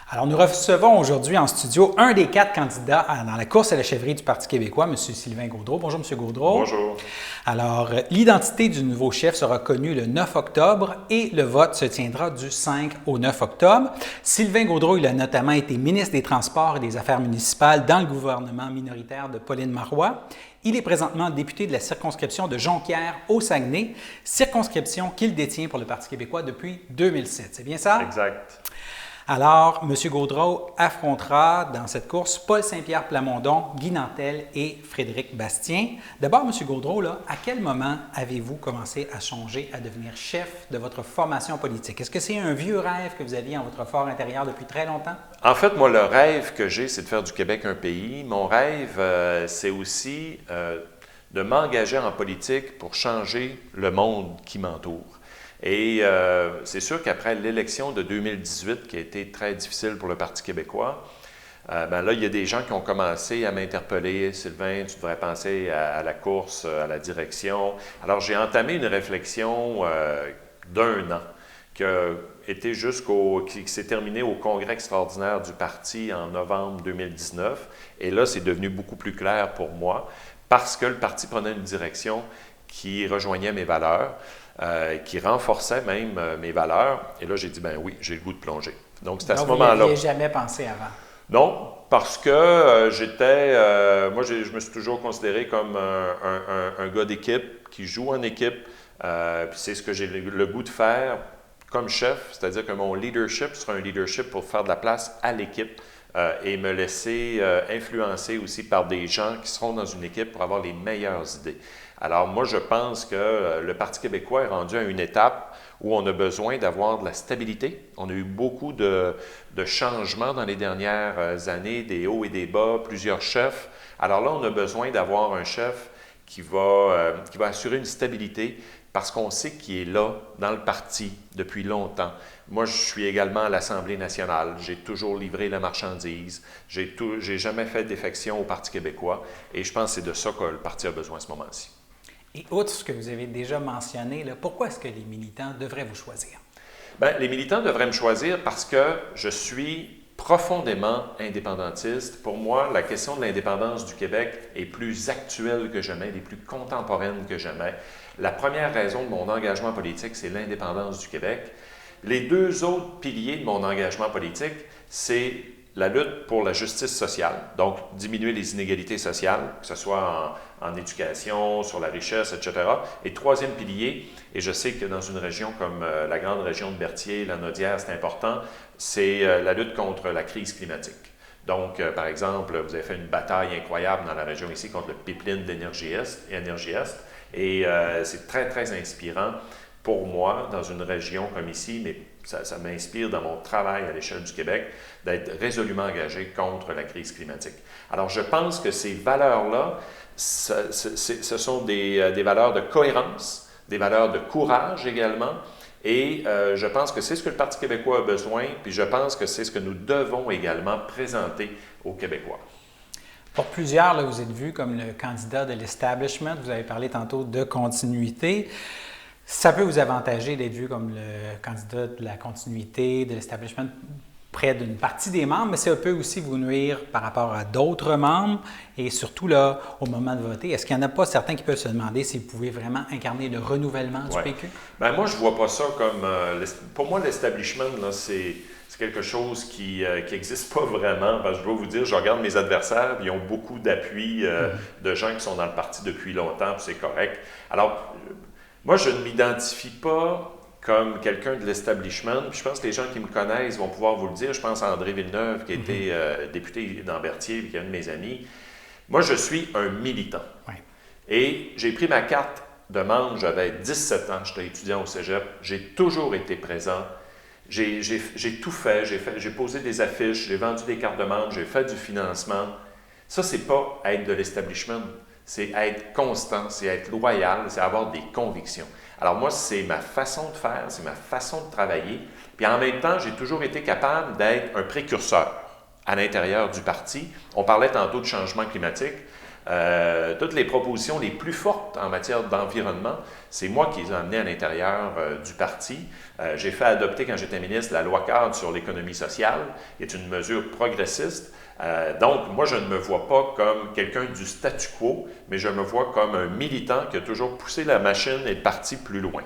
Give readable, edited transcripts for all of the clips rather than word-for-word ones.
Alors, nous recevons aujourd'hui en studio un des 4 candidats dans la course à la chefferie du Parti québécois, M. Sylvain Gaudreault. Bonjour, M. Gaudreault. Bonjour. Alors, l'identité du nouveau chef sera connue le 9 octobre et le vote se tiendra du 5 au 9 octobre. Sylvain Gaudreault, il a notamment été ministre des Transports et des Affaires municipales dans le gouvernement minoritaire de Pauline Marois. Il est présentement député de la circonscription de Jonquière au Saguenay, circonscription qu'il détient pour le Parti québécois depuis 2007. C'est bien ça? Exact. Alors, M. Gaudreault affrontera dans cette course Paul Saint-Pierre Plamondon, Guy Nantel et Frédéric Bastien. D'abord, M. Gaudreault, à quel moment avez-vous commencé à songer à devenir chef de votre formation politique? Est-ce que c'est un vieux rêve que vous aviez en votre fort intérieur depuis très longtemps? En fait, moi, le rêve que j'ai, c'est de faire du Québec un pays. Mon rêve, c'est aussi de m'engager en politique pour changer le monde qui m'entoure. Et c'est sûr qu'après l'élection de 2018, qui a été très difficile pour le Parti québécois, là, il y a des gens qui ont commencé à m'interpeller. « Sylvain, tu devrais penser à la course, à la direction. » Alors, j'ai entamé une réflexion d'1 an qui s'est terminée au congrès extraordinaire du Parti en novembre 2019. Et là, c'est devenu beaucoup plus clair pour moi parce que le Parti prenait une direction qui rejoignait mes valeurs. Qui renforçait même mes valeurs. Et là, j'ai dit, ben oui, j'ai le goût de plonger. Donc, c'est à ce moment-là. Vous n'y aviez jamais pensé avant? Non, parce que moi, je me suis toujours considéré comme un gars d'équipe, qui joue en équipe. Puis c'est ce que j'ai le goût de faire comme chef, c'est-à-dire que mon leadership sera un leadership pour faire de la place à l'équipe et me laisser influencer aussi par des gens qui seront dans une équipe pour avoir les meilleures idées. Alors moi, je pense que le Parti québécois est rendu à une étape où on a besoin d'avoir de la stabilité. On a eu beaucoup de changements dans les dernières années, des hauts et des bas, plusieurs chefs. Alors là, on a besoin d'avoir un chef qui va assurer une stabilité parce qu'on sait qu'il est là, dans le parti, depuis longtemps. Moi, je suis également à l'Assemblée nationale. J'ai toujours livré la marchandise. J'ai jamais fait défection au Parti québécois. Et je pense que c'est de ça que le parti a besoin à ce moment-ci. Et outre ce que vous avez déjà mentionné, pourquoi est-ce que les militants devraient vous choisir? Bien, les militants devraient me choisir parce que je suis profondément indépendantiste. Pour moi, la question de l'indépendance du Québec est plus actuelle que jamais, est plus contemporaine que jamais. La première raison de mon engagement politique, c'est l'indépendance du Québec. Les 2 autres piliers de mon engagement politique, c'est la lutte pour la justice sociale, donc diminuer les inégalités sociales, que ce soit en éducation, sur la richesse, etc. Et 3e pilier, et je sais que dans une région comme la grande région de Berthier, la Naudière, c'est important, c'est la lutte contre la crise climatique. Donc, par exemple, vous avez fait une bataille incroyable dans la région ici contre le pipeline d'Énergie Est, et c'est très, très inspirant pour moi, dans une région comme ici, mais ça m'inspire dans mon travail à l'échelle du Québec, d'être résolument engagé contre la crise climatique. Alors, je pense que ces valeurs-là, ce sont des valeurs de cohérence, des valeurs de courage également, et je pense que c'est ce que le Parti québécois a besoin, puis je pense que c'est ce que nous devons également présenter aux Québécois. Pour plusieurs, là, vous êtes vu comme le candidat de l'establishment. Vous avez parlé tantôt de continuité. Ça peut vous avantager d'être vu comme le candidat de la continuité, de l'establishment près d'une partie des membres, mais ça peut aussi vous nuire par rapport à d'autres membres et surtout là, au moment de voter. Est-ce qu'il n'y en a pas certains qui peuvent se demander si vous pouvez vraiment incarner le renouvellement du PQ? Bien, moi, je ne vois pas ça comme... pour moi, l'establishment, là, c'est quelque chose qui n'existe pas vraiment. Parce que je dois vous dire, je regarde mes adversaires, ils ont beaucoup d'appui de gens qui sont dans le parti depuis longtemps, puis c'est correct. Alors, moi, je ne m'identifie pas comme quelqu'un de l'establishment. Puis je pense que les gens qui me connaissent vont pouvoir vous le dire. Je pense à André Villeneuve, qui a été député dans Berthier, qui est un de mes amis. Moi, je suis un militant. Oui. Et j'ai pris ma carte de membre, j'avais 17 ans, j'étais étudiant au cégep. J'ai toujours été présent. J'ai tout fait. J'ai posé des affiches, j'ai vendu des cartes de membre, j'ai fait du financement. Ça, c'est pas être de l'establishment. C'est être constant, c'est être loyal, c'est avoir des convictions. Alors moi, c'est ma façon de faire, c'est ma façon de travailler. Puis en même temps, j'ai toujours été capable d'être un précurseur à l'intérieur du parti. On parlait tantôt de changement climatique. toutes les propositions les plus fortes en matière d'environnement, c'est moi qui les ai amenées à l'intérieur du parti. J'ai fait adopter, quand j'étais ministre, la loi cadre sur l'économie sociale, qui est une mesure progressiste. Donc, moi, je ne me vois pas comme quelqu'un du statu quo, mais je me vois comme un militant qui a toujours poussé la machine et le parti plus loin.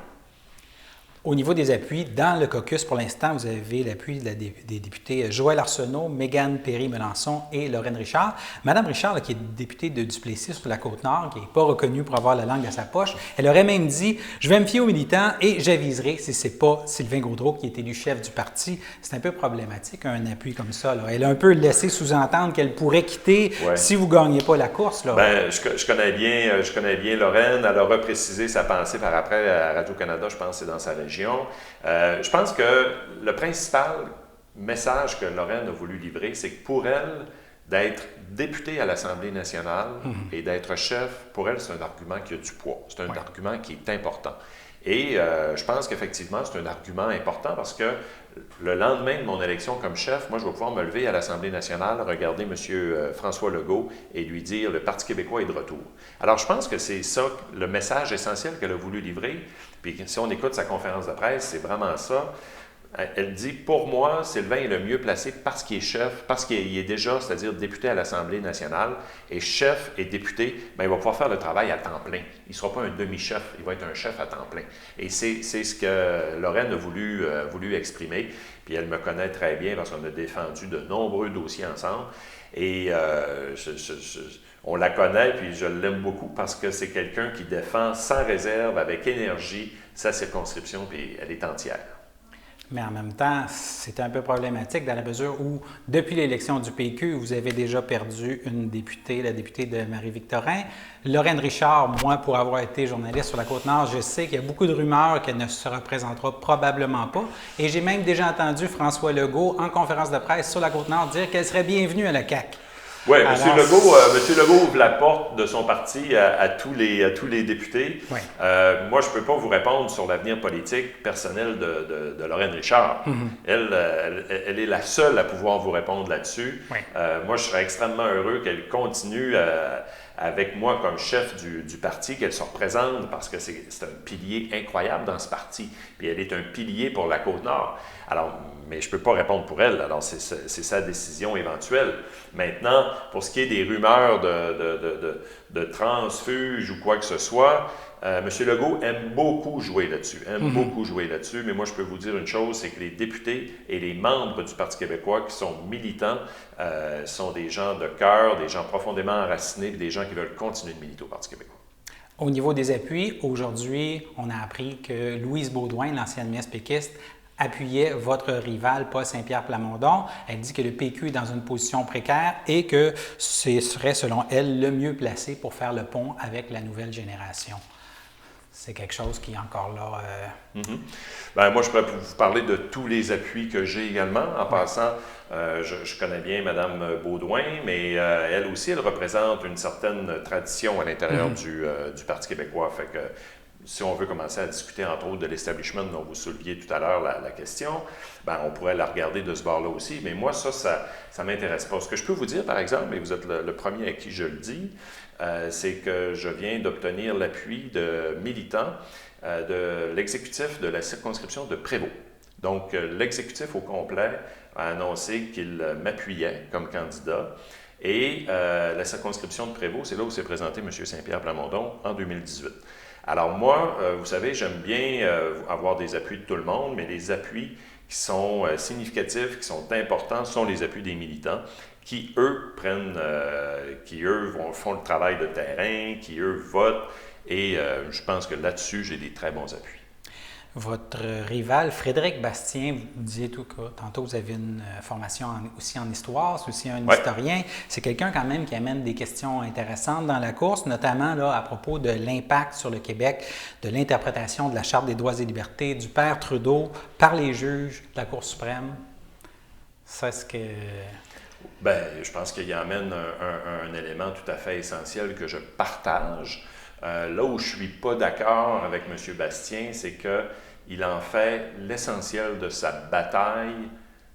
Au niveau des appuis, dans le caucus, pour l'instant, vous avez l'appui des députés Joël Arsenault, Mégane Perry-Melançon et Lorraine Richard. Madame Richard, là, qui est députée de Duplessis sur la Côte-Nord, qui n'est pas reconnue pour avoir la langue à sa poche, elle aurait même dit « Je vais me fier aux militants et j'aviserai si ce n'est pas Sylvain Gaudreault qui est élu chef du parti. » C'est un peu problématique, un appui comme ça, là. Elle a un peu laissé sous-entendre qu'elle pourrait quitter si vous ne gagnez pas la course, là. Bien, je connais bien Lorraine. Elle a reprécisé sa pensée par après à Radio-Canada, je pense que c'est dans sa région. Je pense que le principal message que Lorraine a voulu livrer, c'est que pour elle, d'être députée à l'Assemblée nationale et d'être chef, pour elle, c'est un argument qui a du poids. C'est un argument qui est important. Et je pense qu'effectivement, c'est un argument important parce que le lendemain de mon élection comme chef, moi, je vais pouvoir me lever à l'Assemblée nationale, regarder M. François Legault et lui dire « Le Parti québécois est de retour ». Alors, je pense que c'est ça, le message essentiel qu'elle a voulu livrer. Puis, si on écoute sa conférence de presse, c'est vraiment ça. Elle dit, pour moi, Sylvain est le mieux placé parce qu'il est chef, parce qu'il est déjà, c'est-à-dire député à l'Assemblée nationale, et chef et député, bien, il va pouvoir faire le travail à temps plein. Il ne sera pas un demi-chef, il va être un chef à temps plein. Et c'est ce que Lorraine a voulu exprimer, puis elle me connaît très bien parce qu'on a défendu de nombreux dossiers ensemble, et on la connaît, puis je l'aime beaucoup parce que c'est quelqu'un qui défend sans réserve, avec énergie, sa circonscription, puis elle est entière. Mais en même temps, c'est un peu problématique dans la mesure où, depuis l'élection du PQ, vous avez déjà perdu une députée, la députée de Marie-Victorin. Lorraine Richard, moi, pour avoir été journaliste sur la Côte-Nord, je sais qu'il y a beaucoup de rumeurs qu'elle ne se représentera probablement pas. Et j'ai même déjà entendu François Legault, en conférence de presse sur la Côte-Nord, dire qu'elle serait bienvenue à la CAQ. Oui, M. Legault ouvre la porte de son parti à tous les députés. Oui. Moi, je ne peux pas vous répondre sur l'avenir politique personnel de Lorraine Richard. Elle est la seule à pouvoir vous répondre là-dessus. Oui. Moi, je serais extrêmement heureux qu'elle continue avec moi comme chef du parti, qu'elle se représente parce que c'est un pilier incroyable dans ce parti. Puis elle est un pilier pour la Côte-Nord. Alors, mais je ne peux pas répondre pour elle. Alors, c'est sa décision éventuelle. Maintenant, pour ce qui est des rumeurs de transfuge ou quoi que ce soit, M. Legault aime beaucoup jouer là-dessus. Mais moi, je peux vous dire une chose, c'est que les députés et les membres du Parti québécois qui sont militants sont des gens de cœur, des gens profondément enracinés, des gens qui veulent continuer de militer au Parti québécois. Au niveau des appuis, aujourd'hui, on a appris que Louise Beaudoin, l'ancienne ministre péquiste, appuyait votre rival, Paul Saint-Pierre Plamondon. Elle dit que le PQ est dans une position précaire et que ce serait, selon elle, le mieux placé pour faire le pont avec la nouvelle génération. C'est quelque chose qui est encore là. Bien, moi, je pourrais vous parler de tous les appuis que j'ai également. En passant, je connais bien Mme Beaudoin, mais elle aussi, elle représente une certaine tradition à l'intérieur du Parti québécois. Fait que si on veut commencer à discuter, entre autres, de l'establishment dont vous souleviez tout à l'heure la question, ben, on pourrait la regarder de ce bord-là aussi. Mais moi, ça ne m'intéresse pas. Ce que je peux vous dire, par exemple, et vous êtes le premier à qui je le dis, c'est que je viens d'obtenir l'appui de militants de l'exécutif de la circonscription de Prévost. Donc, l'exécutif au complet a annoncé qu'il m'appuyait comme candidat. Et la circonscription de Prévost, c'est là où s'est présenté M. Saint-Pierre Plamondon en 2018. Alors moi, vous savez, j'aime bien avoir des appuis de tout le monde, mais les appuis qui sont significatifs, qui sont importants, sont les appuis des militants qui, eux, font le travail de terrain, qui, eux, votent. Et je pense que là-dessus, j'ai des très bons appuis. Votre rival, Frédéric Bastien, vous disiez tantôt vous avez une formation aussi en histoire, c'est aussi un historien. C'est quelqu'un quand même qui amène des questions intéressantes dans la course, notamment là, à propos de l'impact sur le Québec, de l'interprétation de la Charte des droits et libertés du père Trudeau par les juges de la Cour suprême. Ça, est-ce que... Bien, je pense qu'il y amène un élément tout à fait essentiel que je partage. Là où je ne suis pas d'accord avec M. Bastien, c'est qu'il en fait l'essentiel de sa bataille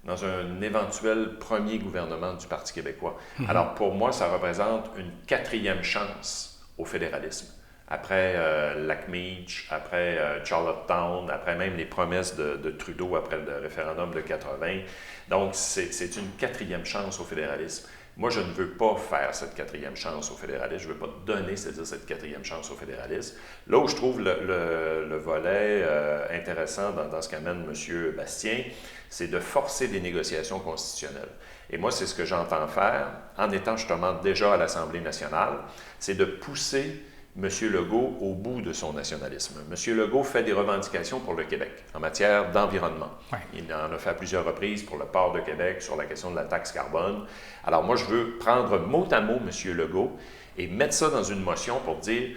dans un éventuel premier gouvernement du Parti québécois. Alors, pour moi, ça représente une 4e chance au fédéralisme. Après Lac-Meach, après Charlottetown, après même les promesses de Trudeau après le référendum de 80. Donc, c'est une 4e chance au fédéralisme. Moi, je ne veux pas faire cette 4e chance au fédéralisme. Je ne veux pas donner, c'est-à-dire cette 4e chance au fédéralisme. Là où je trouve le volet intéressant dans ce qu'amène M. Bastien, c'est de forcer des négociations constitutionnelles. Et moi, c'est ce que j'entends faire, en étant justement déjà à l'Assemblée nationale, c'est de pousser M. Legault au bout de son nationalisme. M. Legault fait des revendications pour le Québec en matière d'environnement. Ouais. Il en a fait à plusieurs reprises pour le port de Québec, sur la question de la taxe carbone. Alors moi, je veux prendre mot à mot M. Legault et mettre ça dans une motion pour dire,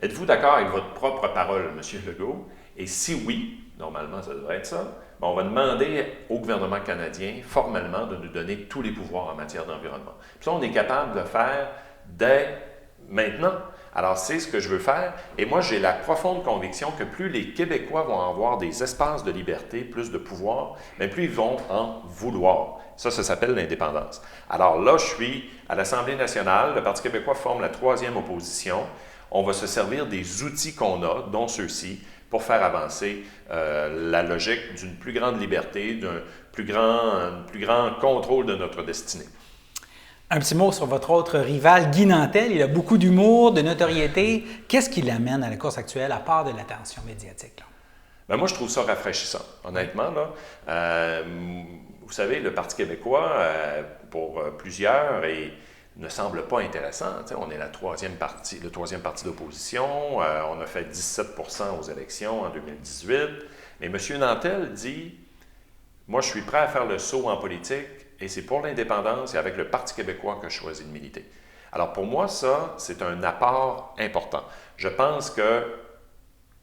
êtes-vous d'accord avec votre propre parole, M. Legault? Et si oui, normalement ça devrait être ça, bien, on va demander au gouvernement canadien formellement de nous donner tous les pouvoirs en matière d'environnement. Puis ça, on est capable de le faire dès maintenant. Alors, c'est ce que je veux faire. Et moi, j'ai la profonde conviction que plus les Québécois vont avoir des espaces de liberté, plus de pouvoir, bien, plus ils vont en vouloir. Ça s'appelle l'indépendance. Alors là, je suis à l'Assemblée nationale. Le Parti québécois forme la 3e opposition. On va se servir des outils qu'on a, dont ceux-ci, pour faire avancer la logique d'une plus grande liberté, d'un plus grand contrôle de notre destinée. Un petit mot sur votre autre rival, Guy Nantel. Il a beaucoup d'humour, de notoriété. Qu'est-ce qui l'amène à la course actuelle, à part de l'attention médiatique? Là? Bien, moi, je trouve ça rafraîchissant, honnêtement. Là. Vous savez, le Parti québécois, pour plusieurs, ne semble pas intéressant. T'sais, on est le troisième parti d'opposition. On a fait 17 % aux élections en 2018. Mais M. Nantel dit, moi, je suis prêt à faire le saut en politique. Et c'est pour l'indépendance et avec le Parti québécois que je choisis de militer. Alors pour moi, ça, c'est un apport important. Je pense que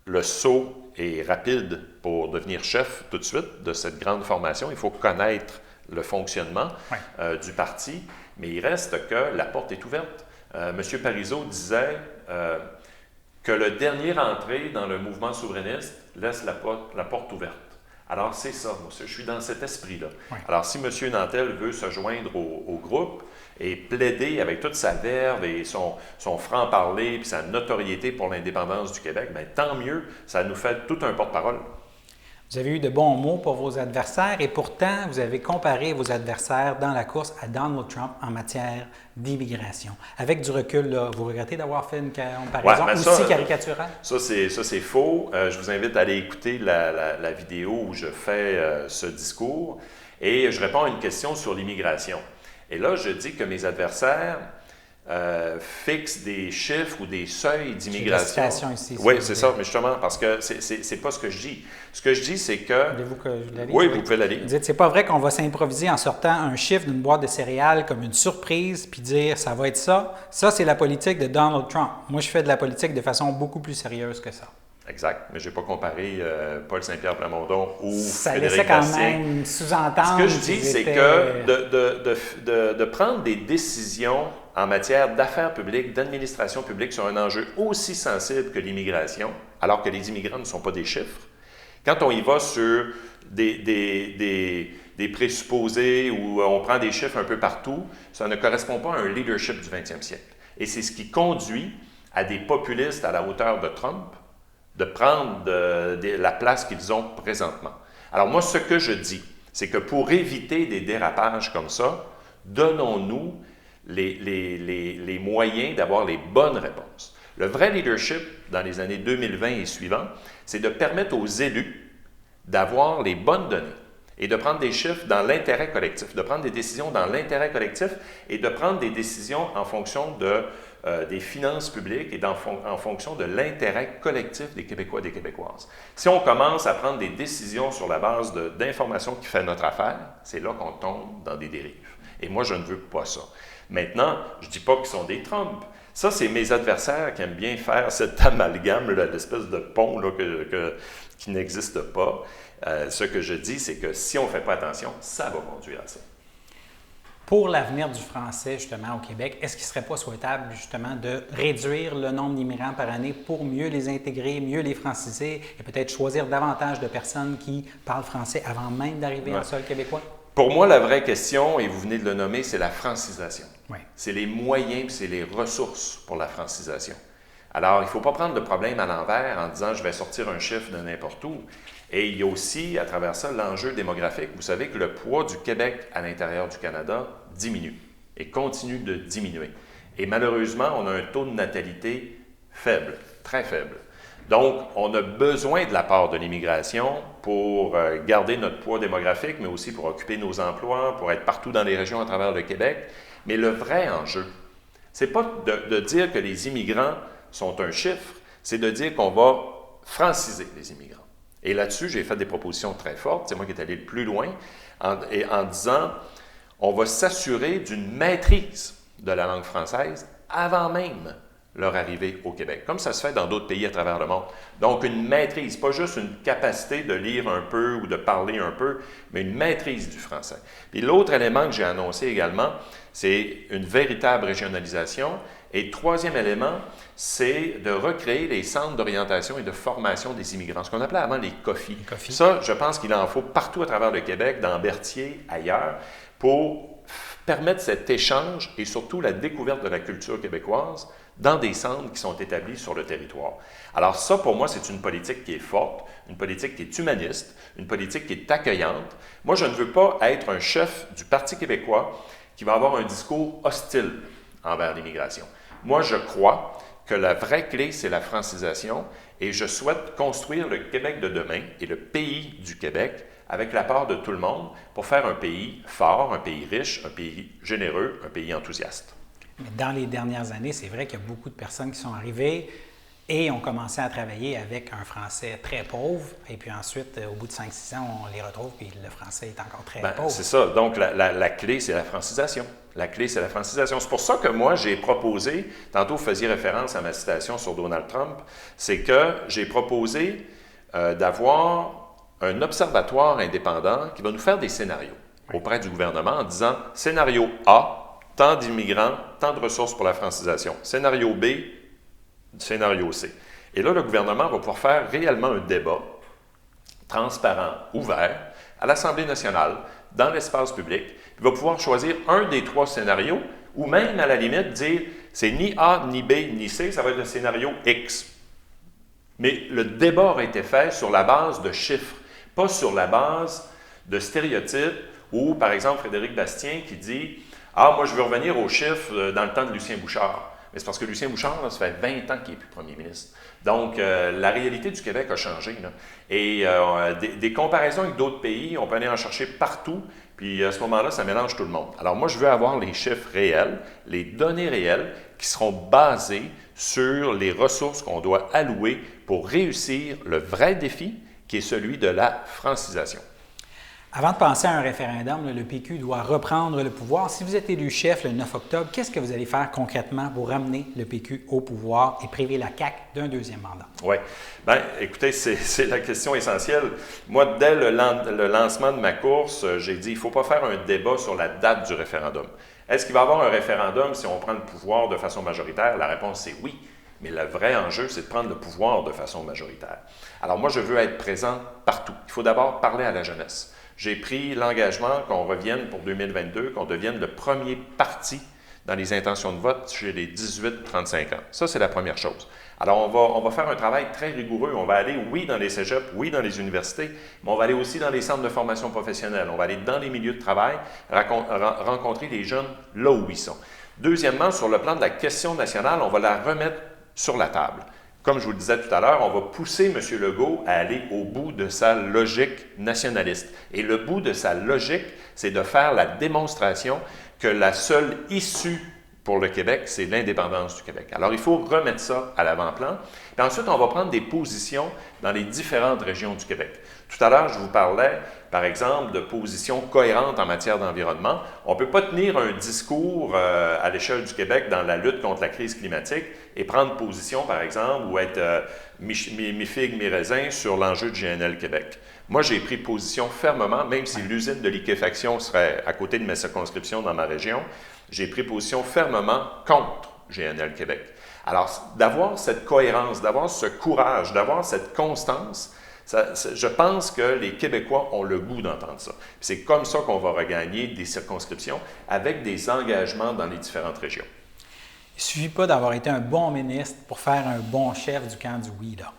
le saut est rapide pour devenir chef tout de suite de cette grande formation. Il faut connaître le fonctionnement du parti, mais il reste que la porte est ouverte. M. Parizeau disait que le dernier entré dans le mouvement souverainiste laisse la porte ouverte. Alors, c'est ça, moi, je suis dans cet esprit-là. Oui. Alors, si M. Nantel veut se joindre au groupe et plaider avec toute sa verve et son franc-parler et sa notoriété pour l'indépendance du Québec, bien, tant mieux, ça nous fait tout un porte-parole. Vous avez eu de bons mots pour vos adversaires et pourtant, vous avez comparé vos adversaires dans la course à Donald Trump en matière d'immigration. Avec du recul, là, vous regrettez d'avoir fait une comparaison aussi caricaturale? Ça, c'est faux. Je vous invite à aller écouter la vidéo où je fais ce discours et je réponds à une question sur l'immigration. Et là, je dis que mes adversaires fixent des chiffres ou des seuils d'immigration. Ici, oui, c'est ça, mais justement, parce que c'est pas ce que je dis. Ce que je dis, c'est que... Voulez-vous que je la lise? Oui, vous pouvez la lire. Vous dites, c'est pas vrai qu'on va s'improviser en sortant un chiffre d'une boîte de céréales comme une surprise, puis dire, ça va être ça. Ça, c'est la politique de Donald Trump. Moi, je fais de la politique de façon beaucoup plus sérieuse que ça. Exact, mais je n'ai pas comparé Paul Saint-Pierre Plamondon ou ça Frédéric laissait quand Bastien. Même sous-entendre. Ce que je dis, c'est que de prendre des décisions en matière d'affaires publiques, d'administration publique sur un enjeu aussi sensible que l'immigration, alors que les immigrants ne sont pas des chiffres, quand on y va sur des présupposés où on prend des chiffres un peu partout, ça ne correspond pas à un leadership du 20e siècle. Et c'est ce qui conduit à des populistes à la hauteur de Trump de prendre la place qu'ils ont présentement. Alors moi, ce que je dis, c'est que pour éviter des dérapages comme ça, donnons-nous les moyens d'avoir les bonnes réponses. Le vrai leadership dans les années 2020 et suivants, c'est de permettre aux élus d'avoir les bonnes données et de prendre des chiffres dans l'intérêt collectif, de prendre des décisions dans l'intérêt collectif et de prendre des décisions en fonction des finances publiques et en fonction de l'intérêt collectif des Québécois et des Québécoises. Si on commence à prendre des décisions sur la base d'informations qui fait notre affaire, c'est là qu'on tombe dans des dérives. Et moi, je ne veux pas ça. Maintenant, je ne dis pas qu'ils sont des Trump. Ça, c'est mes adversaires qui aiment bien faire cet amalgame, l'espèce de pont là, qui n'existe pas. Ce que je dis, c'est que si on ne fait pas attention, ça va conduire à ça. Pour l'avenir du français, justement, au Québec, est-ce qu'il ne serait pas souhaitable, justement, de réduire le nombre d'immigrants par année pour mieux les intégrer, mieux les franciser et peut-être choisir davantage de personnes qui parlent français avant même d'arriver en sol québécois? Pour moi, la vraie question, et vous venez de le nommer, c'est la francisation. Oui. C'est les moyens et c'est les ressources pour la francisation. Alors, il ne faut pas prendre le problème à l'envers en disant « je vais sortir un chiffre de n'importe où ». Et il y a aussi, à travers ça, l'enjeu démographique. Vous savez que le poids du Québec à l'intérieur du Canada diminue et continue de diminuer. Et malheureusement, on a un taux de natalité faible, très faible. Donc, on a besoin de la part de l'immigration pour garder notre poids démographique, mais aussi pour occuper nos emplois, pour être partout dans les régions à travers le Québec. Mais le vrai enjeu, ce n'est pas de dire que les immigrants sont un chiffre, c'est de dire qu'on va franciser les immigrants. Et là-dessus, j'ai fait des propositions très fortes, c'est moi qui est allé le plus loin, en disant, on va s'assurer d'une maîtrise de la langue française avant même leur arrivée au Québec, comme ça se fait dans d'autres pays à travers le monde. Donc, une maîtrise, pas juste une capacité de lire un peu ou de parler un peu, mais une maîtrise du français. Puis l'autre élément que j'ai annoncé également, c'est une véritable régionalisation. Et le troisième élément, c'est de recréer les centres d'orientation et de formation des immigrants, ce qu'on appelait avant les COFI. Ça, je pense qu'il en faut partout à travers le Québec, dans Berthier, ailleurs, pour permettre cet échange et surtout la découverte de la culture québécoise dans des centres qui sont établis sur le territoire. Alors ça, pour moi, c'est une politique qui est forte, une politique qui est humaniste, une politique qui est accueillante. Moi, je ne veux pas être un chef du Parti québécois qui va avoir un discours hostile envers l'immigration. Moi, je crois que la vraie clé, c'est la francisation et je souhaite construire le Québec de demain et le pays du Québec avec la part de tout le monde pour faire un pays fort, un pays riche, un pays généreux, un pays enthousiaste. Mais dans les dernières années, c'est vrai qu'il y a beaucoup de personnes qui sont arrivées et ont commencé à travailler avec un français très pauvre. Et puis ensuite, au bout de 5-6 ans, on les retrouve et le français est encore très pauvre. C'est ça. Donc, la clé, c'est la francisation. La clé, c'est la francisation. C'est pour ça que moi, j'ai proposé, tantôt vous faisiez référence à ma citation sur Donald Trump, c'est que j'ai proposé d'avoir un observatoire indépendant qui va nous faire des scénarios auprès du gouvernement en disant « Scénario A, tant d'immigrants, tant de ressources pour la francisation. Scénario B, scénario C. » Et là, le gouvernement va pouvoir faire réellement un débat transparent, ouvert, à l'Assemblée nationale, dans l'espace public. Il va pouvoir choisir un des 3 scénarios ou même, à la limite, dire c'est ni A, ni B, ni C, ça va être le scénario X. Mais le débat aura été fait sur la base de chiffres, pas sur la base de stéréotypes ou, par exemple, Frédéric Bastien qui dit « Ah, moi, je veux revenir aux chiffres dans le temps de Lucien Bouchard. » Mais c'est parce que Lucien Bouchard, là, ça fait 20 ans qu'il n'est plus premier ministre. Donc, la réalité du Québec a changé. Là. Et des comparaisons avec d'autres pays, on peut aller en chercher partout, puis à ce moment-là, ça mélange tout le monde. Alors, moi, je veux avoir les chiffres réels, les données réelles qui seront basées sur les ressources qu'on doit allouer pour réussir le vrai défi qui est celui de la francisation. Avant de penser à un référendum, le PQ doit reprendre le pouvoir. Si vous êtes élu chef le 9 octobre, qu'est-ce que vous allez faire concrètement pour ramener le PQ au pouvoir et priver la CAQ d'un 2e mandat? Oui. Bien, écoutez, c'est la question essentielle. Moi, dès le lancement de ma course, j'ai dit, il ne faut pas faire un débat sur la date du référendum. Est-ce qu'il va y avoir un référendum si on prend le pouvoir de façon majoritaire? La réponse, c'est oui. Mais le vrai enjeu, c'est de prendre le pouvoir de façon majoritaire. Alors moi, je veux être présent partout. Il faut d'abord parler à la jeunesse. J'ai pris l'engagement qu'on revienne pour 2022, qu'on devienne le premier parti dans les intentions de vote chez les 18-35 ans. Ça, c'est la première chose. Alors, on va faire un travail très rigoureux. On va aller, oui, dans les cégeps, oui, dans les universités, mais on va aller aussi dans les centres de formation professionnelle. On va aller dans les milieux de travail, rencontrer les jeunes là où ils sont. Deuxièmement, sur le plan de la question nationale, on va la remettre sur la table. Comme je vous le disais tout à l'heure, on va pousser M. Legault à aller au bout de sa logique nationaliste. Et le bout de sa logique, c'est de faire la démonstration que la seule issue pour le Québec, c'est l'indépendance du Québec. Alors, il faut remettre ça à l'avant-plan. Puis ensuite, on va prendre des positions dans les différentes régions du Québec. Tout à l'heure, je vous parlais, par exemple, de positions cohérentes en matière d'environnement. On ne peut pas tenir un discours à l'échelle du Québec dans la lutte contre la crise climatique et prendre position, par exemple, ou être mi-figue, mi-raisin sur l'enjeu du GNL Québec. Moi, j'ai pris position fermement, même si l'usine de liquéfaction serait à côté de ma circonscription dans ma région, j'ai pris position fermement contre GNL Québec. Alors, d'avoir cette cohérence, d'avoir ce courage, d'avoir cette constance, Je pense que les Québécois ont le goût d'entendre ça. C'est comme ça qu'on va regagner des circonscriptions avec des engagements dans les différentes régions. Il ne suffit pas d'avoir été un bon ministre pour faire un bon chef du camp du oui, là.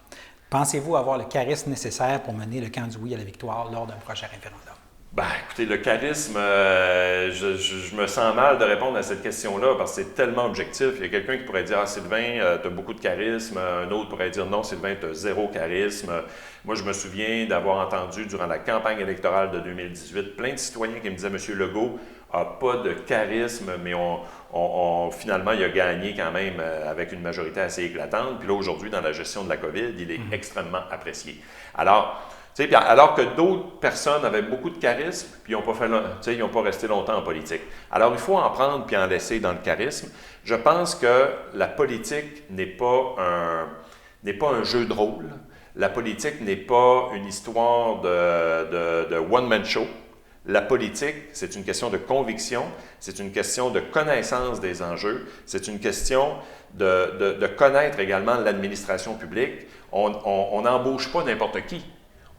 Pensez-vous avoir le charisme nécessaire pour mener le camp du oui à la victoire lors d'un prochain référendum? Ben, écoutez, le charisme, je me sens mal de répondre à cette question-là parce que c'est tellement objectif. Il y a quelqu'un qui pourrait dire « Ah, Sylvain, tu as beaucoup de charisme ». Un autre pourrait dire « Non, Sylvain, tu as zéro charisme ». Moi, je me souviens d'avoir entendu durant la campagne électorale de 2018 plein de citoyens qui me disaient « Monsieur Legault n'a pas de charisme, mais finalement, il a gagné quand même avec une majorité assez éclatante. Puis là, aujourd'hui, dans la gestion de la COVID, il est extrêmement apprécié. » Alors que d'autres personnes avaient beaucoup de charisme, puis ils n'ont pas resté longtemps en politique. Alors, il faut en prendre puis en laisser dans le charisme. Je pense que la politique n'est pas un jeu de rôle. La politique n'est pas une histoire de one-man show. La politique, c'est une question de conviction, c'est une question de connaissance des enjeux, c'est une question de connaître également l'administration publique. On n'embauche pas n'importe qui.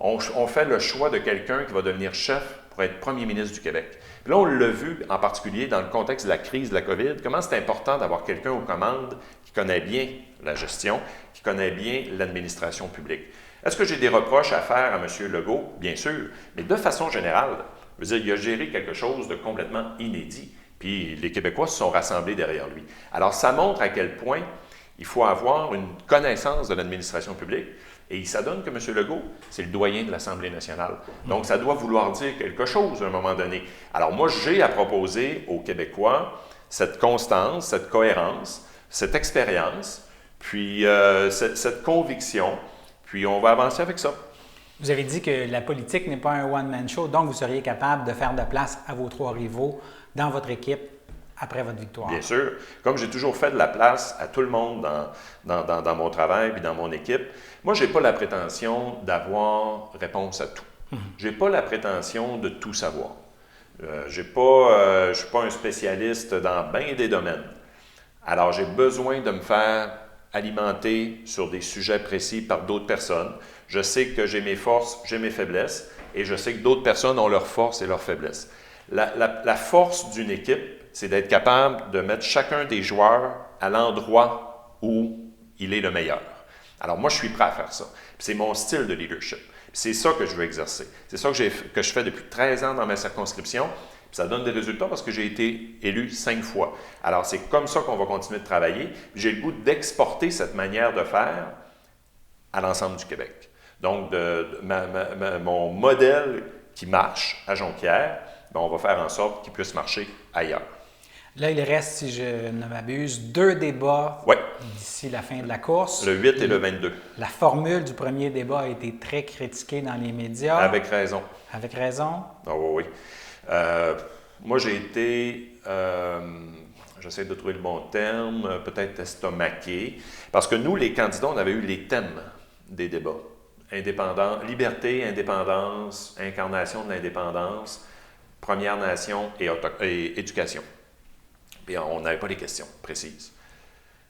On fait le choix de quelqu'un qui va devenir chef pour être premier ministre du Québec. Puis là, on l'a vu en particulier dans le contexte de la crise de la COVID, comment c'est important d'avoir quelqu'un aux commandes qui connaît bien la gestion, qui connaît bien l'administration publique. Est-ce que j'ai des reproches à faire à M. Legault? Bien sûr, mais de façon générale, je veux dire, il a géré quelque chose de complètement inédit, puis les Québécois se sont rassemblés derrière lui. Alors, ça montre à quel point il faut avoir une connaissance de l'administration publique. Et il s'adonne que M. Legault, c'est le doyen de l'Assemblée nationale. Donc, ça doit vouloir dire quelque chose à un moment donné. Alors, moi, j'ai à proposer aux Québécois cette constance, cette cohérence, cette expérience, puis cette conviction, puis on va avancer avec ça. Vous avez dit que la politique n'est pas un one-man show, donc vous seriez capable de faire de la place à vos trois rivaux dans votre équipe après votre victoire. Bien sûr. Comme j'ai toujours fait de la place à tout le monde dans mon travail et dans mon équipe, moi, je n'ai pas la prétention d'avoir réponse à tout. Je n'ai pas la prétention de tout savoir. Je ne suis pas un spécialiste dans bien des domaines. Alors, j'ai besoin de me faire alimenter sur des sujets précis par d'autres personnes. Je sais que j'ai mes forces, j'ai mes faiblesses, et je sais que d'autres personnes ont leurs forces et leurs faiblesses. La force d'une équipe, c'est d'être capable de mettre chacun des joueurs à l'endroit où il est le meilleur. Alors moi, je suis prêt à faire ça. C'est mon style de leadership. C'est ça que je veux exercer. C'est ça que je fais depuis 13 ans dans ma circonscription. Puis ça donne des résultats parce que j'ai été élu 5 fois. Alors c'est comme ça qu'on va continuer de travailler. J'ai le goût d'exporter cette manière de faire à l'ensemble du Québec. Donc, mon modèle qui marche à Jonquière, on va faire en sorte qu'il puisse marcher ailleurs. Là, il reste, si je ne m'abuse, 2 débats d'ici la fin de la course. Le 8 et le 22. La formule du premier débat a été très critiquée dans les médias. Avec raison. Avec raison? Ah oui, oui. Moi, j'ai été, j'essaie de trouver le bon terme, peut-être estomaqué, parce que nous, les candidats, on avait eu les thèmes des débats. Liberté, indépendance, incarnation de l'indépendance, Première Nation et éducation. Puis on n'avait pas les questions précises.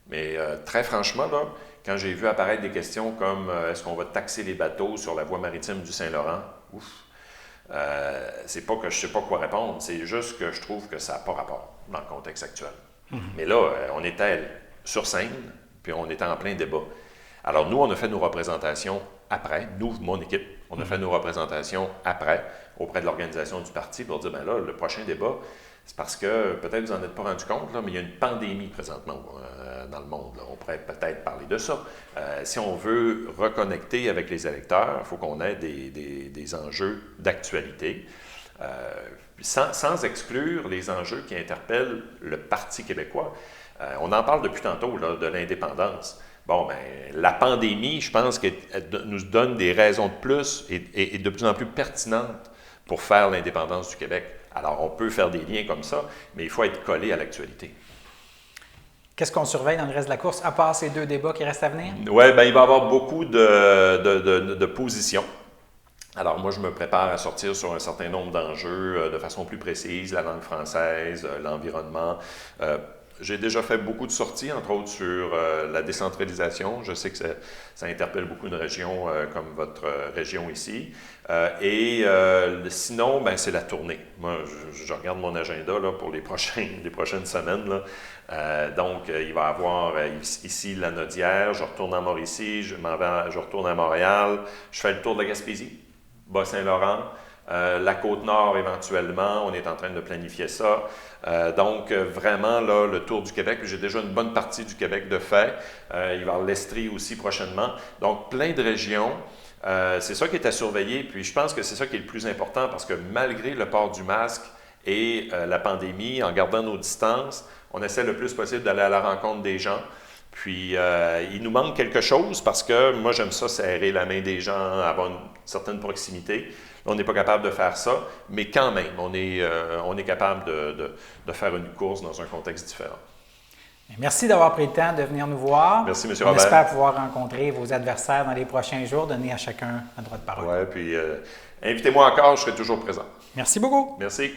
Mais très franchement, là, quand j'ai vu apparaître des questions comme est-ce qu'on va taxer les bateaux sur la voie maritime du Saint-Laurent, c'est pas que je ne sais pas quoi répondre, c'est juste que je trouve que ça n'a pas rapport dans le contexte actuel. Mais là, on était sur scène, puis on était en plein débat. Alors nous, on a fait nos représentations après, nous, mon équipe, on a fait nos représentations après, auprès de l'organisation du parti, pour dire, bien là, le prochain débat, c'est parce que, peut-être vous n'en êtes pas rendu compte, là, mais il y a une pandémie présentement dans le monde. Là. On pourrait peut-être parler de ça. Si on veut reconnecter avec les électeurs, il faut qu'on ait des enjeux d'actualité, sans exclure les enjeux qui interpellent le Parti québécois. On en parle depuis tantôt, là, de l'indépendance. Bon, bien, la pandémie, je pense qu'elle nous donne des raisons de plus et de plus en plus pertinentes pour faire l'indépendance du Québec. Alors, on peut faire des liens comme ça, mais il faut être collé à l'actualité. Qu'est-ce qu'on surveille dans le reste de la course, à part ces 2 débats qui restent à venir? Oui, bien, il va y avoir beaucoup de positions. Alors, moi, je me prépare à sortir sur un certain nombre d'enjeux de façon plus précise, la langue française, l'environnement. J'ai déjà fait beaucoup de sorties, entre autres sur la décentralisation. Je sais que ça interpelle beaucoup de régions comme votre région ici. Sinon, ben, c'est la tournée. Moi, je regarde mon agenda là, pour les prochaines semaines. Là. Donc, il va y avoir ici la Nodière, je retourne à Mauricie, je retourne à Montréal, je fais le tour de la Gaspésie, Bas-Saint-Laurent. La Côte-Nord éventuellement, on est en train de planifier ça. Donc, vraiment, là, le tour du Québec, j'ai déjà une bonne partie du Québec de fait. Il va y avoir l'Estrie aussi prochainement. Donc, plein de régions. C'est ça qui est à surveiller. Puis, je pense que c'est ça qui est le plus important parce que malgré le port du masque et la pandémie, en gardant nos distances, on essaie le plus possible d'aller à la rencontre des gens. Puis, il nous manque quelque chose parce que moi, j'aime ça, serrer la main des gens, avoir une certaine proximité. On n'est pas capable de faire ça, mais quand même, on est capable de faire une course dans un contexte différent. Merci d'avoir pris le temps de venir nous voir. Merci, M. On Robert. espère pouvoir rencontrer vos adversaires dans les prochains jours, donner à chacun un droit de parole. Oui, puis invitez-moi encore, je serai toujours présent. Merci beaucoup. Merci.